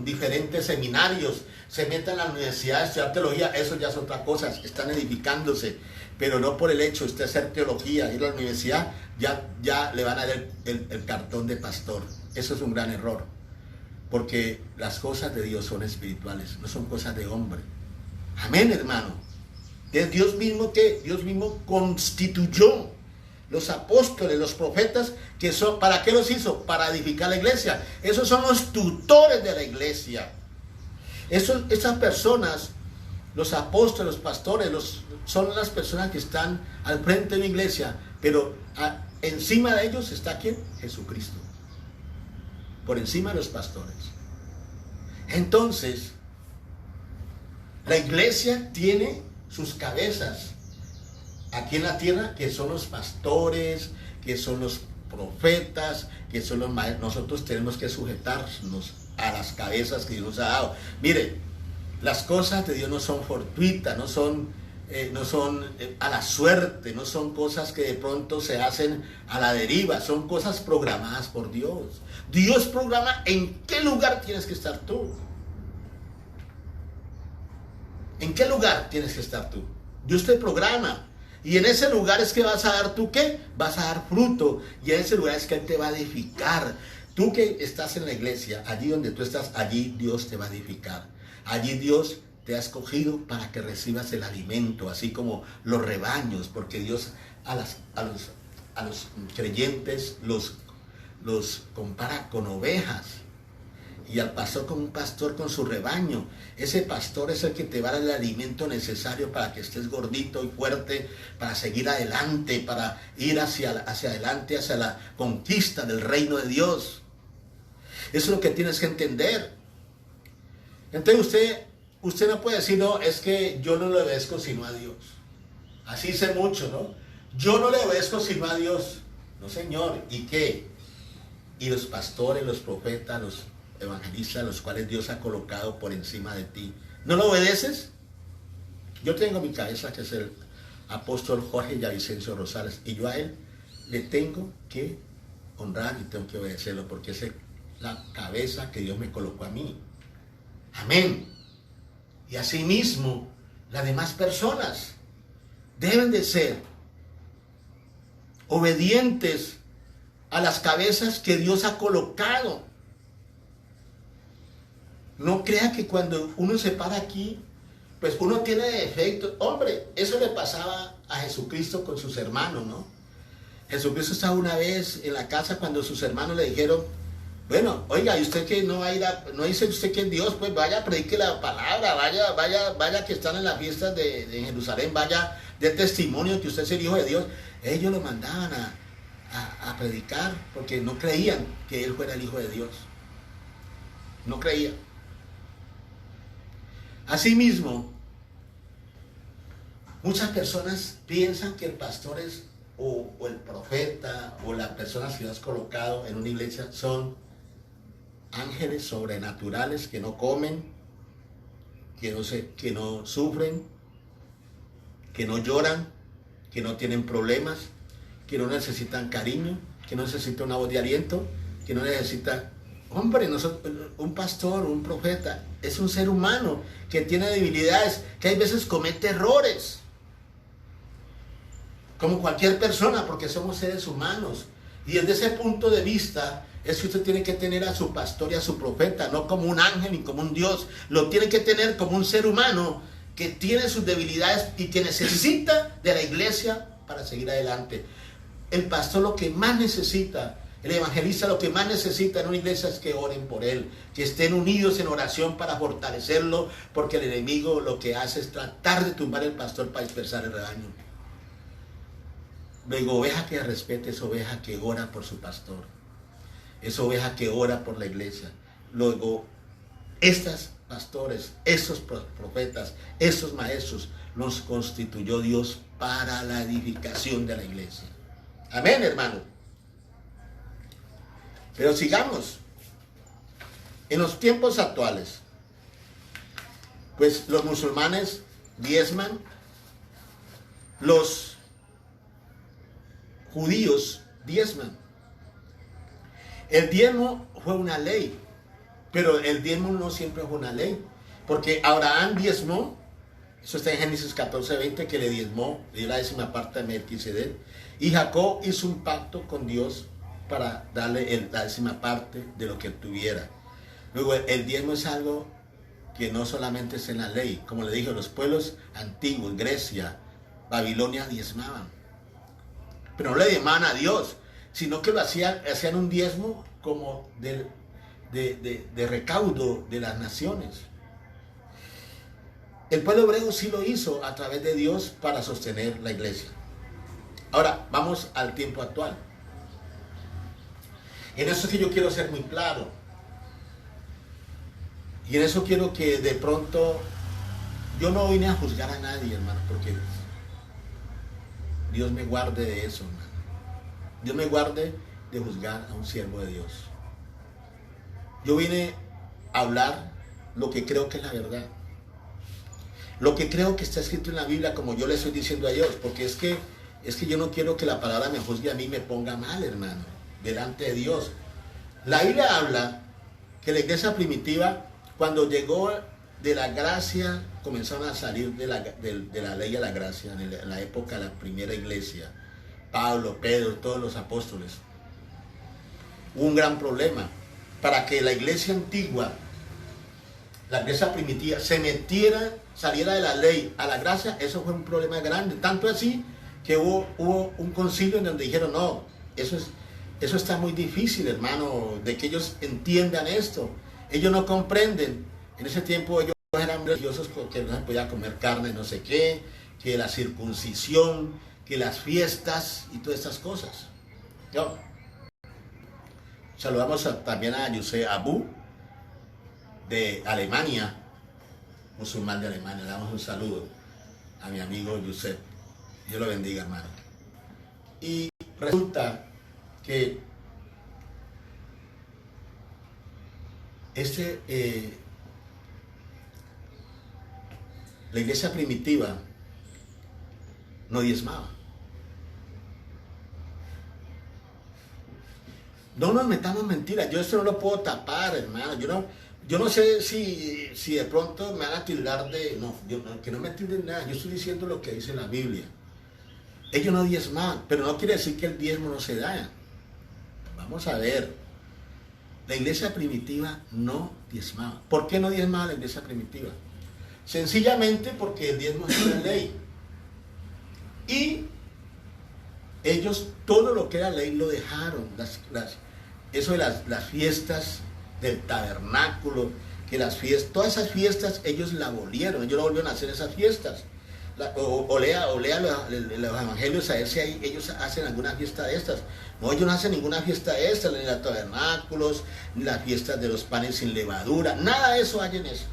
diferentes seminarios, se metan a la universidad a estudiar teología. Eso ya es otra cosa, están edificándose, pero no por el hecho de usted hacer teología, ir a la universidad, ya le van a dar el cartón de pastor. Eso es un gran error, porque las cosas de Dios son espirituales, no son cosas de hombre. Amén, hermano. Es Dios mismo que Dios mismo constituyó los apóstoles, los profetas, que son, ¿para qué los hizo? Para edificar la iglesia. Esos son los tutores de la iglesia. Esas personas, los apóstoles, los pastores, son las personas que están al frente de la iglesia, pero encima de ellos está ¿quién? Jesucristo. Por encima de los pastores. Entonces, la iglesia tiene sus cabezas aquí en la tierra, que son los pastores, que son los profetas, que son los maestros. Nosotros tenemos que sujetarnos a las cabezas que Dios nos ha dado. Mire, las cosas de Dios no son fortuitas, no son a la suerte, no son cosas que de pronto se hacen a la deriva, son cosas programadas por Dios. Dios programa en qué lugar tienes que estar tú. ¿En qué lugar tienes que estar tú? Dios te programa. Y en ese lugar es que vas a dar tú ¿qué? Vas a dar fruto. Y en ese lugar es que Él te va a edificar. Tú que estás en la iglesia, allí donde tú estás, allí Dios te va a edificar. Allí Dios te ha escogido para que recibas el alimento, así como los rebaños, porque Dios a los creyentes los compara con ovejas. Y al pastor como un pastor con su rebaño. Ese pastor es el que te va a dar el alimento necesario para que estés gordito y fuerte, para seguir adelante, para ir hacia adelante, hacia la conquista del reino de Dios. Eso es lo que tienes que entender. Entonces usted no puede decir, no, es que yo no le obedezco sino a Dios. Así sé mucho, ¿no? Yo no le obedezco sino a Dios. No, señor. ¿Y qué? Y los pastores, los profetas, los evangelistas, los cuales Dios ha colocado por encima de ti, ¿no lo obedeces? Yo tengo mi cabeza, que es el apóstol Jorge Yavicencio Rosales, y yo a él le tengo que honrar y tengo que obedecerlo, porque es la cabeza que Dios me colocó a mí. Amén. Y asimismo, las demás personas deben de ser obedientes a las cabezas que Dios ha colocado. No crea que cuando uno se para aquí, pues uno tiene defectos. Hombre, eso le pasaba a Jesucristo con sus hermanos, ¿no? Jesucristo estaba una vez en la casa cuando sus hermanos le dijeron, bueno, oiga, y usted que no va a ir no dice usted que es Dios, pues vaya, predique la palabra, vaya que están en las fiestas de Jerusalén, vaya de testimonio que usted es el Hijo de Dios. Ellos lo mandaban a predicar porque no creían que él fuera el Hijo de Dios. No creían. Asimismo, muchas personas piensan que el pastor es o el profeta o las personas que Dios ha colocado en una iglesia son ángeles sobrenaturales que no comen, que no sufren, que no lloran, que no tienen problemas, que no necesitan cariño, que no necesitan una voz de aliento, que no necesitan... Hombre, un pastor, un profeta, es un ser humano que tiene debilidades, que hay veces comete errores, como cualquier persona, porque somos seres humanos. Y desde ese punto de vista, es que usted tiene que tener a su pastor y a su profeta, no como un ángel ni como un Dios, lo tiene que tener como un ser humano que tiene sus debilidades y que necesita de la iglesia para seguir adelante. El pastor lo que más necesita, el evangelista lo que más necesita en una iglesia es que oren por él, que estén unidos en oración para fortalecerlo, porque el enemigo lo que hace es tratar de tumbar el pastor para dispersar el rebaño. Luego, oveja que respete es oveja que ora por su pastor, es oveja que ora por la iglesia. Luego, estos pastores, estos profetas, estos maestros, los constituyó Dios para la edificación de la iglesia. Amén, hermano. Pero sigamos. En los tiempos actuales, pues los musulmanes diezman, los judíos diezman. El diezmo fue una ley, pero el diezmo no siempre fue una ley, porque Abraham diezmó, eso está en Génesis 14:20, que le diezmó, le dio la 10ª de Melquisedec, y Jacob hizo un pacto con Dios para darle la 10ª de lo que tuviera. Luego, el diezmo es algo que no solamente es en la ley, como le dije, los pueblos antiguos, Grecia, Babilonia, diezmaban, pero no le diezmaban a Dios, sino que hacían un diezmo como de recaudo de las naciones. El pueblo hebreo sí lo hizo a través de Dios para sostener la iglesia. Ahora, vamos al tiempo actual. En eso es que yo quiero ser muy claro. Y en eso quiero que de pronto, yo no vine a juzgar a nadie, hermano, porque Dios me guarde de eso, hermano. Dios me guarde de juzgar a un siervo de Dios. Yo vine a hablar lo que creo que es la verdad. Lo que creo que está escrito en la Biblia, como yo le estoy diciendo a Dios, porque es que yo no quiero que la palabra me juzgue a mí y me ponga mal, hermano, delante de Dios. La Biblia habla que la iglesia primitiva, cuando llegó de la gracia, comenzaron a salir de la ley a la gracia, en la época de la primera iglesia, Pablo, Pedro, todos los apóstoles. Hubo un gran problema. Para que la iglesia antigua, la iglesia primitiva, saliera de la ley a la gracia, eso fue un problema grande. Tanto así que hubo un concilio en donde dijeron, no, eso está muy difícil, hermano, de que ellos entiendan esto. Ellos no comprenden. En ese tiempo ellos eran religiosos porque no se podía comer carne, no sé qué, que la circuncisión, que las fiestas y todas estas cosas. Saludamos también a Yusef Abu de Alemania, musulmán de Alemania. Le damos un saludo a mi amigo Yusef. Dios lo bendiga, hermano. Y resulta que la iglesia primitiva no diezmaba. No nos metamos mentiras. Yo esto no lo puedo tapar, hermano. Yo no sé si de pronto me van a tildar de... No, que no me tilden nada. Yo estoy diciendo lo que dice la Biblia. Ellos no diezmaban, pero no quiere decir que el diezmo no se da. Vamos a ver. La iglesia primitiva no diezmaba. ¿Por qué no diezmaba la iglesia primitiva? Sencillamente porque el diezmo es una ley. Y ellos todo lo que era ley lo dejaron. Eso de las fiestas del tabernáculo, que todas esas fiestas ellos la abolieron. Ellos no volvieron a hacer esas fiestas. O lea los evangelios a ver si ellos hacen alguna fiesta de estas. No, ellos no hacen ninguna fiesta de estas, ni los tabernáculos, ni las fiestas de los panes sin levadura, nada de eso hacen ellos.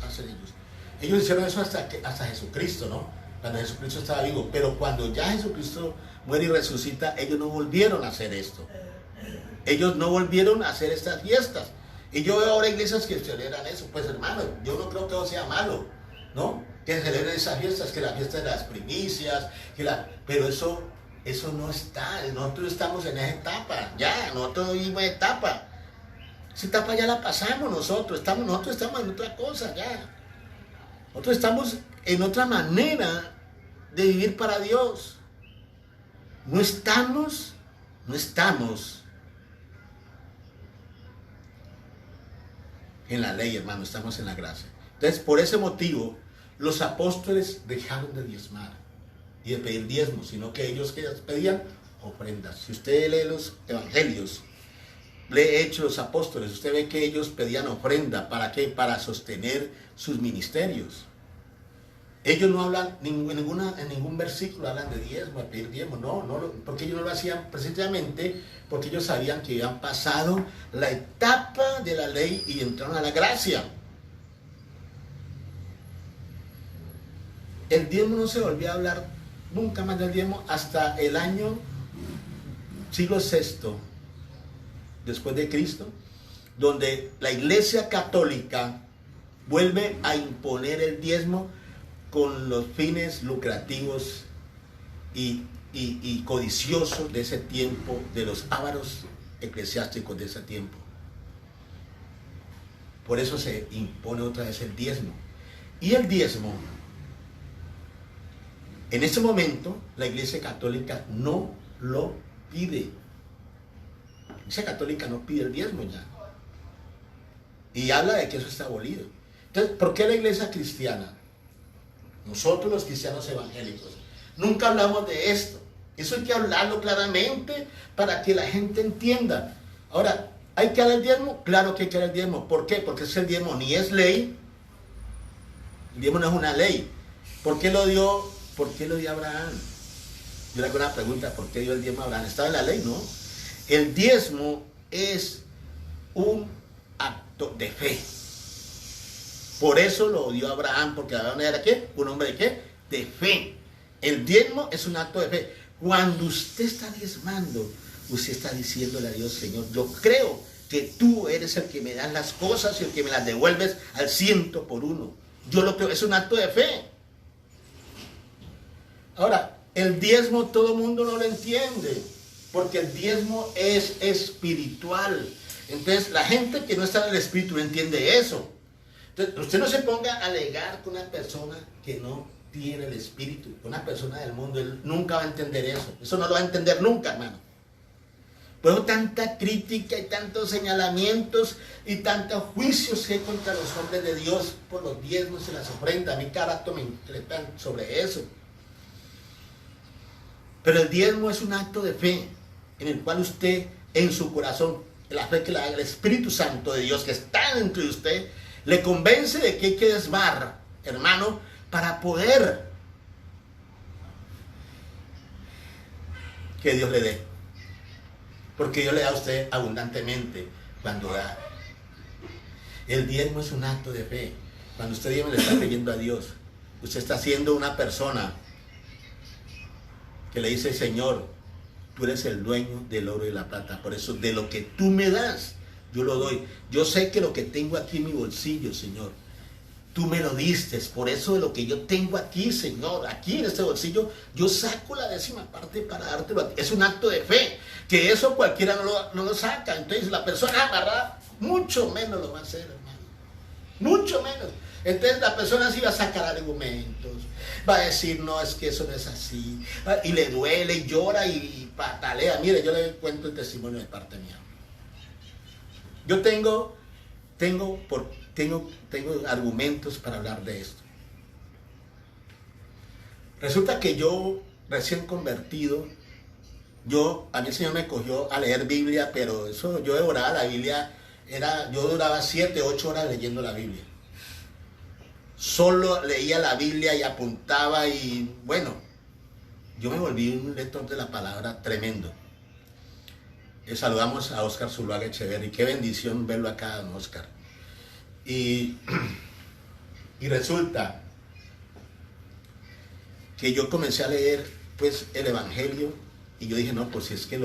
Ellos hicieron eso hasta Jesucristo, ¿no? Cuando Jesucristo estaba vivo. Pero cuando ya Jesucristo muere y resucita, ellos no volvieron a hacer esto. Ellos no volvieron a hacer estas fiestas. Y yo veo ahora iglesias que celebran eso. Pues hermano, yo no creo que eso sea malo, ¿no? Que celebren esas fiestas, que la fiesta de las primicias, pero eso no está. Nosotros estamos en esa etapa, ya, nosotros vivimos en etapa. Esa etapa ya la pasamos nosotros estamos en otra cosa ya. Nosotros estamos en otra manera de vivir para Dios. No estamos en la ley, hermano, estamos en la gracia. Entonces, por ese motivo, los apóstoles dejaron de diezmar y de pedir diezmos, sino que ellos pedían ofrendas. Si usted lee los evangelios, lee Hechos de los Apóstoles, usted ve que ellos pedían ofrenda. ¿Para qué? Para sostener sus ministerios. Ellos no hablan, en ningún versículo hablan de diezmo, de pedir diezmo, no, porque ellos no lo hacían precisamente porque ellos sabían que habían pasado la etapa de la ley y entraron a la gracia. El diezmo no se volvió a hablar nunca más del diezmo hasta el año siglo VI después de Cristo, donde la Iglesia Católica vuelve a imponer el diezmo con los fines lucrativos y codiciosos de ese tiempo, de los ávaros eclesiásticos de ese tiempo. Por eso se impone otra vez el diezmo. Y el diezmo, en ese momento, la Iglesia Católica no lo pide. La Iglesia Católica no pide el diezmo ya. Y habla de que eso está abolido. Entonces, ¿por qué la Iglesia cristiana? Nosotros los cristianos evangélicos nunca hablamos de esto. Eso hay que hablarlo claramente para que la gente entienda. Ahora, ¿hay que dar el diezmo? Claro que hay que dar el diezmo. ¿Por qué? Porque el diezmo ni es ley. El diezmo no es una ley. ¿Por qué lo dio Abraham? Yo le hago una pregunta, ¿por qué dio el diezmo a Abraham? Estaba en la ley, ¿no? El diezmo es un acto de fe. Por eso lo dio Abraham, porque Abraham era ¿qué? Un hombre de ¿qué? De fe. El diezmo es un acto de fe. Cuando usted está diezmando, usted está diciéndole a Dios, Señor, yo creo que tú eres el que me das las cosas y el que me las devuelves al 100%. Yo lo creo, es un acto de fe. Ahora, el diezmo todo el mundo no lo entiende, porque el diezmo es espiritual. Entonces, la gente que no está en el espíritu no entiende eso. Entonces, usted no se ponga a alegar con una persona que no tiene el espíritu, con una persona del mundo, él nunca va a entender eso. Eso no lo va a entender nunca, hermano. Por eso tanta crítica y tantos señalamientos y tantos juicios que hay contra los hombres de Dios por los diezmos y las ofrendas. A mí cada acto me increpan sobre eso. Pero el diezmo es un acto de fe en el cual usted, en su corazón, la fe que le da el Espíritu Santo de Dios que está dentro de usted, le convence de que hay que diezmar, hermano, para poder que Dios le dé. Porque Dios le da a usted abundantemente cuando da. El diezmo es un acto de fe. Cuando usted diezma, le está creyendo a Dios. Usted está siendo una persona que le dice: Señor, tú eres el dueño del oro y la plata. Por eso, de lo que tú me das, yo lo doy. Yo sé que lo que tengo aquí en mi bolsillo, Señor, tú me lo diste. Por eso, de lo que yo tengo aquí, Señor, aquí en este bolsillo, yo saco la 10ª parte para dártelo a ti. Es un acto de fe, que eso cualquiera no lo saca. Entonces, la persona amarrada mucho menos lo va a hacer, hermano. Mucho menos. Entonces la persona sí va a sacar argumentos, va a decir: no, es que eso no es así, y le duele, y llora, y patalea. Mire, yo le cuento el testimonio de parte mía. Yo tengo argumentos para hablar de esto. Resulta que yo, recién convertido, a mí el Señor me cogió a leer Biblia, pero eso, yo devoraba la Biblia, yo duraba 7, 8 horas leyendo la Biblia. Solo leía la Biblia y apuntaba, y bueno, yo me volví un lector de la palabra tremendo. Saludamos a Oscar Zuluaga Echeverri, qué bendición verlo acá, don Oscar. Y resulta que yo comencé a leer pues el Evangelio, y yo dije: no, pues si es que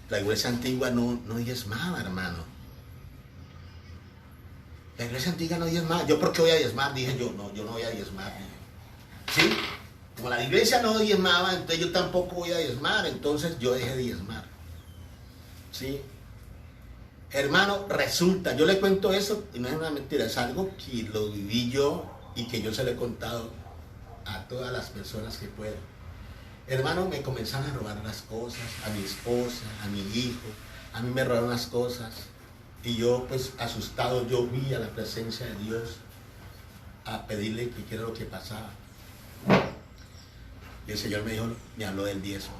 la iglesia antigua no diezmaba, hermano. La iglesia antigua no diezmaba. ¿Yo por qué voy a diezmar? Dije yo no voy a diezmar. ¿Sí? Como la iglesia no diezmaba, entonces yo tampoco voy a diezmar. Entonces yo dejé de diezmar. ¿Sí? Hermano, resulta, yo le cuento eso y no es una mentira, es algo que lo viví yo y que yo se lo he contado a todas las personas que puedan. Hermano, me comenzaron a robar las cosas, a mi esposa, a mi hijo, a mí me robaron las cosas. Y yo, pues, asustado, yo vi a la presencia de Dios a pedirle que quiera lo que pasaba. Y el Señor me habló del diezmo.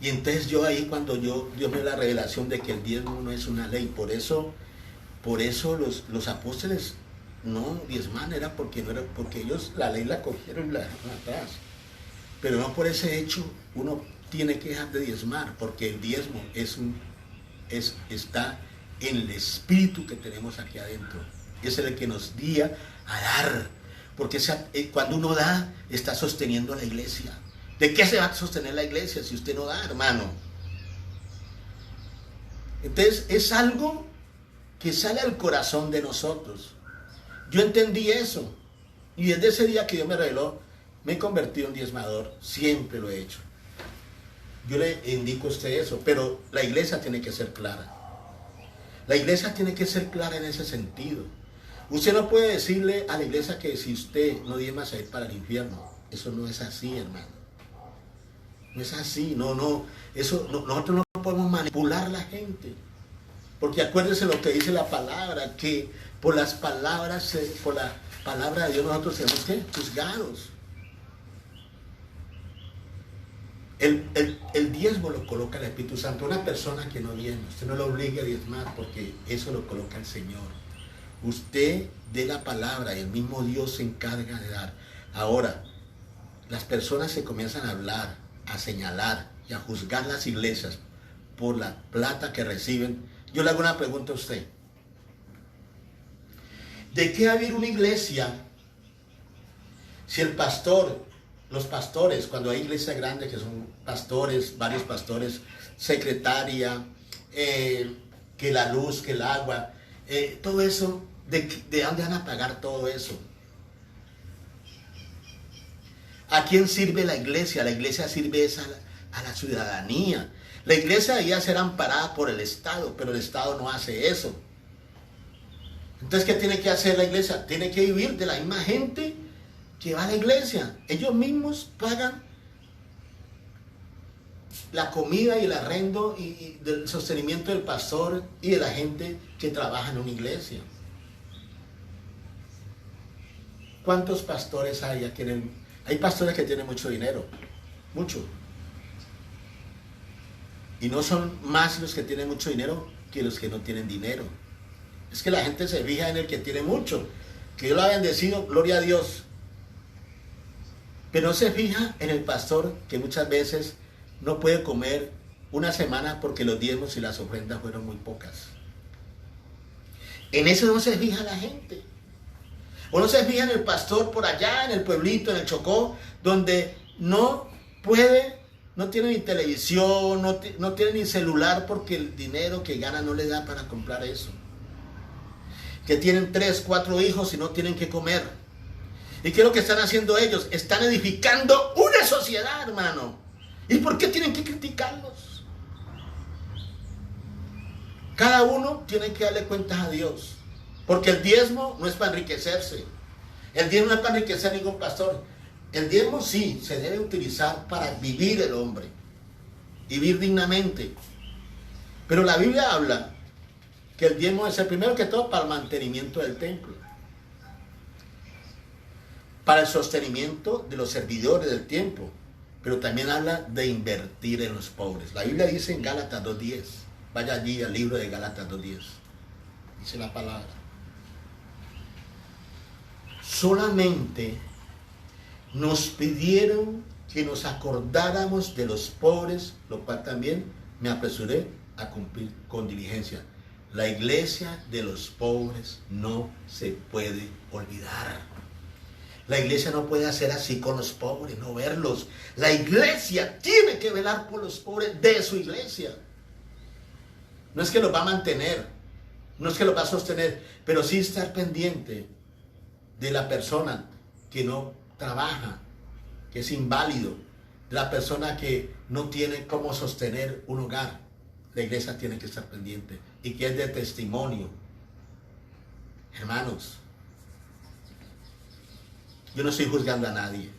Y entonces yo ahí, cuando Dios me dio la revelación de que el diezmo no es una ley, por eso los apóstoles no diezman, era porque ellos la ley la cogieron y la dejaron atrás. Pero no por ese hecho uno tiene que dejar de diezmar, porque el diezmo está en el espíritu que tenemos aquí adentro. Es el que nos guía a dar, porque cuando uno da, está sosteniendo a la iglesia. ¿De qué se va a sostener la iglesia si usted no da, hermano? Entonces es algo que sale al corazón de nosotros. Yo entendí eso, y desde ese día que Dios me reveló, me he convertido en diezmador. Siempre lo he hecho. Yo le indico a usted eso, pero la iglesia tiene que ser clara. La iglesia tiene que ser clara en ese sentido. Usted no puede decirle a la iglesia que si usted no diezma se va a ir para el infierno. Eso no es así, hermano. No es así, nosotros no podemos manipular a la gente. Porque acuérdense lo que dice la palabra, que por la palabra de Dios nosotros tenemos que juzgados. El diezmo lo coloca el Espíritu Santo. Una persona que no diezma, usted no lo obliga a diezmar, porque eso lo coloca el Señor. Usted dé la palabra y el mismo Dios se encarga de dar. Ahora, las personas se comienzan a hablar, a señalar y a juzgar las iglesias por la plata que reciben. Yo le hago una pregunta a usted. ¿De qué va a vivir una iglesia si los pastores, cuando hay iglesias grandes que son pastores, varios pastores, secretaria, que la luz, que el agua, todo eso, ¿de dónde van a pagar todo eso? ¿A quién sirve la iglesia? La iglesia sirve a la ciudadanía. La iglesia debía ser amparada por el Estado, pero el Estado no hace eso. Entonces, ¿qué tiene que hacer la iglesia? Tiene que vivir de la misma gente que va a la iglesia. Ellos mismos pagan la comida y el arrendo y del sostenimiento del pastor y de la gente que trabaja en una iglesia. ¿Cuántos pastores hay aquí Hay pastores que tienen mucho dinero, mucho. Y no son más los que tienen mucho dinero que los que no tienen dinero. Es que la gente se fija en el que tiene mucho, que Dios lo ha bendecido, gloria a Dios. Pero no se fija en el pastor que muchas veces no puede comer una semana porque los diezmos y las ofrendas fueron muy pocas. En eso no se fija la gente. O no se fija en el pastor por allá, en el pueblito, en el Chocó, donde no puede, no tiene ni televisión, no tiene ni celular porque el dinero que gana no le da para comprar eso. Que tienen 3, 4 hijos y no tienen que comer. ¿Y qué es lo que están haciendo ellos? Están edificando una sociedad, hermano. ¿Y por qué tienen que criticarlos? Cada uno tiene que darle cuentas a Dios. Porque el diezmo no es para enriquecerse. El diezmo no es para enriquecer a ningún pastor. El diezmo sí se debe utilizar para vivir el hombre. Vivir dignamente. Pero la Biblia habla que el diezmo es el primero que todo para el mantenimiento del templo. Para el sostenimiento de los servidores del templo. Pero también habla de invertir en los pobres. La Biblia dice en Gálatas 2:10. Vaya allí al libro de Gálatas 2:10. Dice la palabra. Solamente nos pidieron que nos acordáramos de los pobres, lo cual también me apresuré a cumplir con diligencia. La iglesia de los pobres no se puede olvidar. La iglesia no puede hacer así con los pobres, no verlos. La iglesia tiene que velar por los pobres de su iglesia. No es que los va a mantener, no es que los va a sostener, pero sí estar pendiente de la persona que no trabaja, que es inválido, de la persona que no tiene cómo sostener un hogar. La iglesia tiene que estar pendiente y que es de testimonio. Hermanos, yo no estoy juzgando a nadie.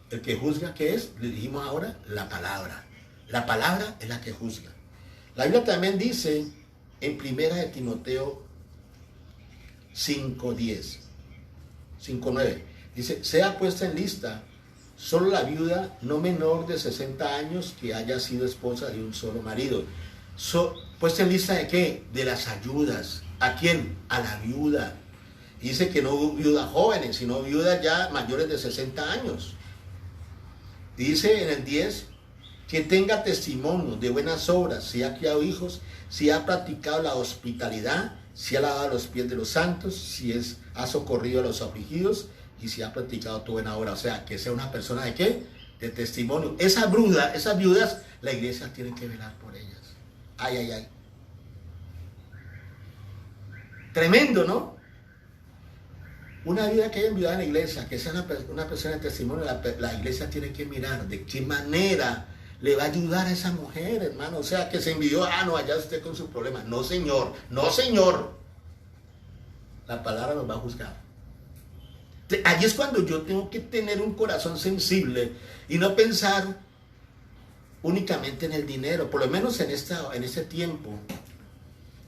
El que juzga, ¿qué es? Le dijimos ahora, la palabra. La palabra es la que juzga. La Biblia también dice en 1 de Timoteo 5:10. 5:9. Dice, sea puesta en lista solo la viuda no menor de 60 años que haya sido esposa de un solo marido. ¿Puesta en lista de qué? De las ayudas. ¿A quién? A la viuda. Dice que no viudas jóvenes, sino viudas ya mayores de 60 años. Dice en el 10, que tenga testimonio de buenas obras, si ha criado hijos, si ha practicado la hospitalidad, si ha lavado los pies de los santos, si ha socorrido a los afligidos y si ha practicado tu buena obra. O sea, que sea una persona de qué? De testimonio. Esas viudas, la iglesia tiene que velar por ellas. Ay, ay, ay. Tremendo, ¿no? Una vida que haya enviudada en la iglesia, que sea una persona de testimonio, la iglesia tiene que mirar de qué manera le va a ayudar a esa mujer, hermano. O sea, que se envidió, no, allá usted con su problema. No, señor, no, señor. La palabra nos va a juzgar. Allí es cuando yo tengo que tener un corazón sensible y no pensar únicamente en el dinero, por lo menos en este tiempo.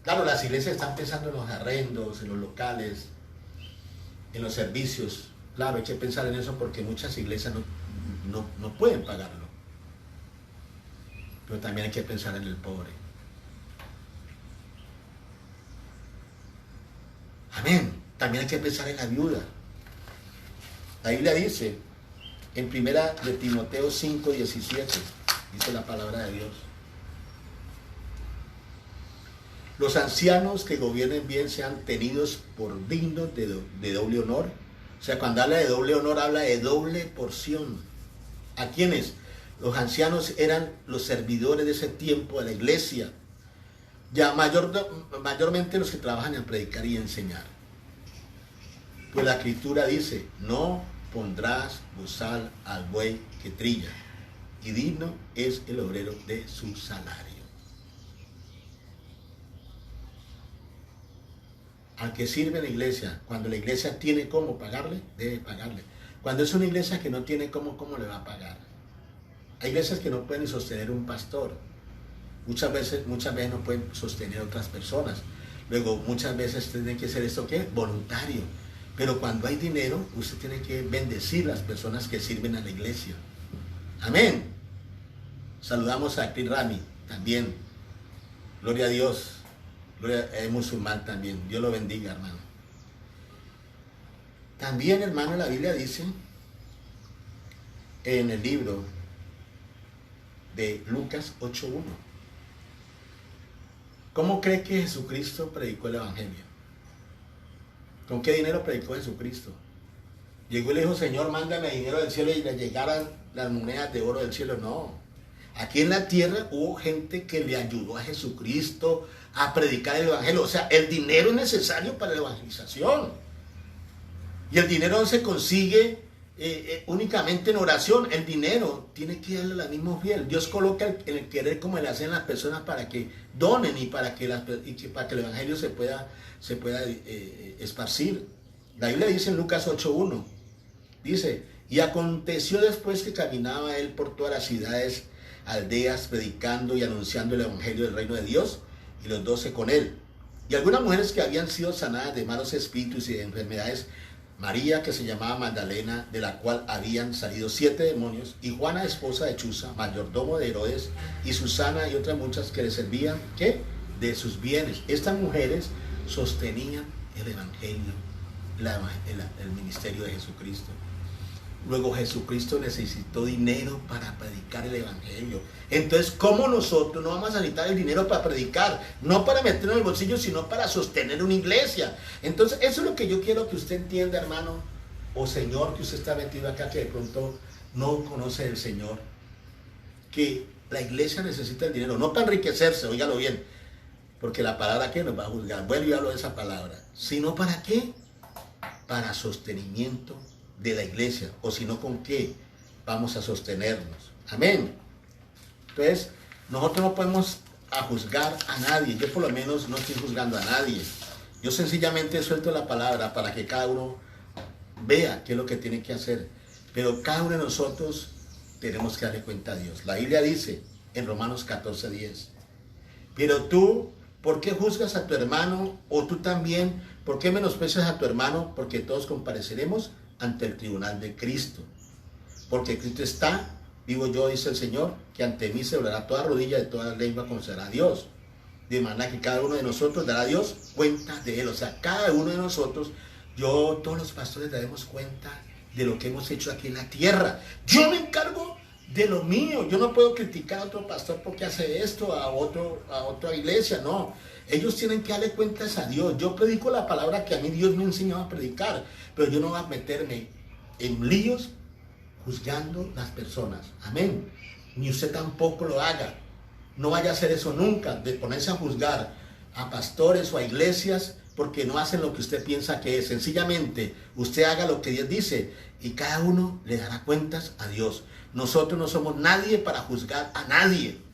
Claro, las iglesias están pensando en los arrendos, en los locales, en los servicios. Claro, hay que pensar en eso porque muchas iglesias no pueden pagarlo. Pero también hay que pensar en el pobre. Amén. También hay que pensar en la viuda. La Biblia dice, en 1 de Timoteo 5:17, dice la palabra de Dios. Los ancianos que gobiernen bien sean tenidos por dignos de doble honor. O sea, cuando habla de doble honor, habla de doble porción. ¿A quiénes? Los ancianos eran los servidores de ese tiempo de la iglesia. Ya mayormente los que trabajan en predicar y enseñar. Pues la escritura dice, no pondrás bozal al buey que trilla, y digno es el obrero de su salario. Al que sirve en la iglesia, cuando la iglesia tiene cómo pagarle, debe pagarle. Cuando es una iglesia que no tiene cómo le va a pagar. Hay iglesias que no pueden sostener un pastor. Muchas veces no pueden sostener otras personas. Luego, muchas veces tiene que ser esto, ¿qué? Voluntario. Pero cuando hay dinero, usted tiene que bendecir las personas que sirven a la iglesia. Amén. Saludamos a Cris Rami también. Gloria a Dios. Gloria, es musulmán también. Dios lo bendiga, hermano. También, hermano, la Biblia dice en el libro de Lucas 8:1. ¿Cómo cree que Jesucristo predicó el Evangelio? ¿Con qué dinero predicó Jesucristo? Llegó y le dijo, Señor, mándame dinero del cielo y le llegaran las monedas de oro del cielo. No. Aquí en la tierra hubo gente que le ayudó a Jesucristo a predicar el evangelio. O sea, el dinero es necesario para la evangelización. Y el dinero no se consigue únicamente en oración. El dinero tiene que darle al mismo fiel. Dios coloca el querer como le hacen las personas para que donen y para que el evangelio se pueda esparcir. La Biblia dice en Lucas 8:1, dice, y aconteció después que caminaba él por todas las ciudades, aldeas, predicando y anunciando el evangelio del reino de Dios, y los 12 con él. Y algunas mujeres que habían sido sanadas de malos espíritus y de enfermedades, María, que se llamaba Magdalena, de la cual habían salido 7 demonios, y Juana, esposa de Chuza, mayordomo de Herodes, y Susana y otras muchas que le servían, ¿qué? De sus bienes. Estas mujeres sostenían el evangelio, el ministerio de Jesucristo. Luego Jesucristo necesitó dinero para predicar el evangelio. Entonces, ¿cómo nosotros no vamos a necesitar el dinero para predicar? No para meterlo en el bolsillo, sino para sostener una iglesia. Entonces, eso es lo que yo quiero que usted entienda, hermano, o señor, que usted está metido acá, que de pronto no conoce del Señor. Que la iglesia necesita el dinero, no para enriquecerse, óigalo bien, porque la palabra que nos va a juzgar, bueno, yo hablo de esa palabra, sino para qué, para sostenimiento de la iglesia, o si no, ¿con qué vamos a sostenernos? Amén. Entonces, nosotros no podemos juzgar a nadie. Yo por lo menos no estoy juzgando a nadie. Yo sencillamente suelto la palabra para que cada uno vea qué es lo que tiene que hacer. Pero cada uno de nosotros tenemos que darle cuenta a Dios. La Biblia dice en Romanos 14:10, pero tú, ¿por qué juzgas a tu hermano? O tú también, ¿por qué menosprecias a tu hermano? Porque todos compareceremos ante el tribunal de Cristo. Porque Cristo está, vivo yo, dice el Señor, que ante mí se doblará toda rodilla, de toda lengua conocerá a Dios. De manera que cada uno de nosotros dará a Dios cuenta de Él. O sea, cada uno de nosotros, todos los pastores daremos cuenta de lo que hemos hecho aquí en la tierra. Yo me encargo de lo mío. Yo no puedo criticar a otro pastor porque hace esto, a otra iglesia, no. Ellos tienen que darle cuentas a Dios. Yo predico la palabra que a mí Dios me enseñó a predicar, pero yo no voy a meterme en líos juzgando las personas. Amén. Ni usted tampoco lo haga. No vaya a hacer eso nunca, de ponerse a juzgar a pastores o a iglesias porque no hacen lo que usted piensa que es. Sencillamente, usted haga lo que Dios dice y cada uno le dará cuentas a Dios. Nosotros no somos nadie para juzgar a nadie.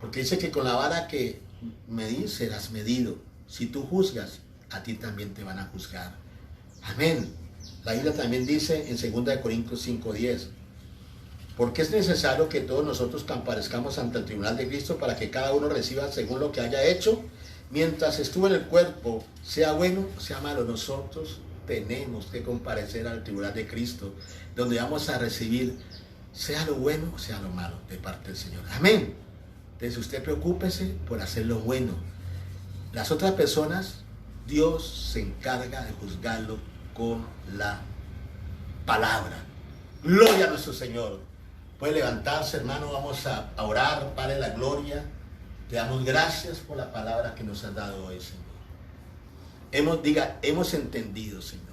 Porque dice que con la vara que medís serás medido. Si tú juzgas, a ti también te van a juzgar. Amén. La Biblia también dice en 2 Corintios 5:10, porque es necesario que todos nosotros comparezcamos ante el tribunal de Cristo para que cada uno reciba según lo que haya hecho, mientras estuvo en el cuerpo, sea bueno o sea malo. Nosotros tenemos que comparecer al tribunal de Cristo, donde vamos a recibir, sea lo bueno o sea lo malo, de parte del Señor. Amén. Entonces usted preocúpese por hacer lo bueno. Las otras personas, Dios se encarga de juzgarlo con la palabra. Gloria a nuestro Señor. Puede levantarse, hermano, vamos a orar. Padre de la gloria, te damos gracias por la palabra que nos has dado hoy, Señor. Hemos entendido, Señor,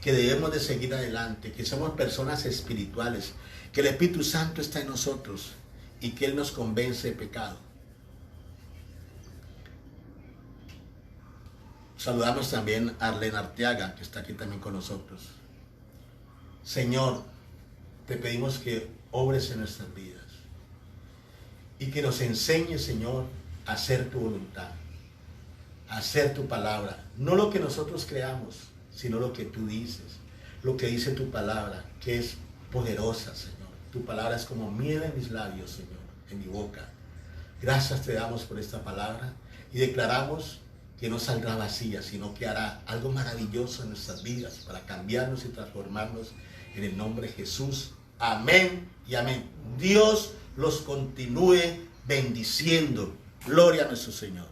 que debemos de seguir adelante, que somos personas espirituales, que el Espíritu Santo está en nosotros y que Él nos convence de pecado. Saludamos también a Arlene Arteaga, que está aquí también con nosotros. Señor, te pedimos que obres en nuestras vidas y que nos enseñes, Señor, a hacer tu voluntad, a hacer tu palabra. No lo que nosotros creamos, sino lo que tú dices, lo que dice tu palabra, que es poderosa, Señor. Tu palabra es como miel en mis labios, Señor, en mi boca. Gracias te damos por esta palabra y declaramos que no saldrá vacía, sino que hará algo maravilloso en nuestras vidas para cambiarnos y transformarnos en el nombre de Jesús. Amén y amén. Dios los continúe bendiciendo. Gloria a nuestro Señor.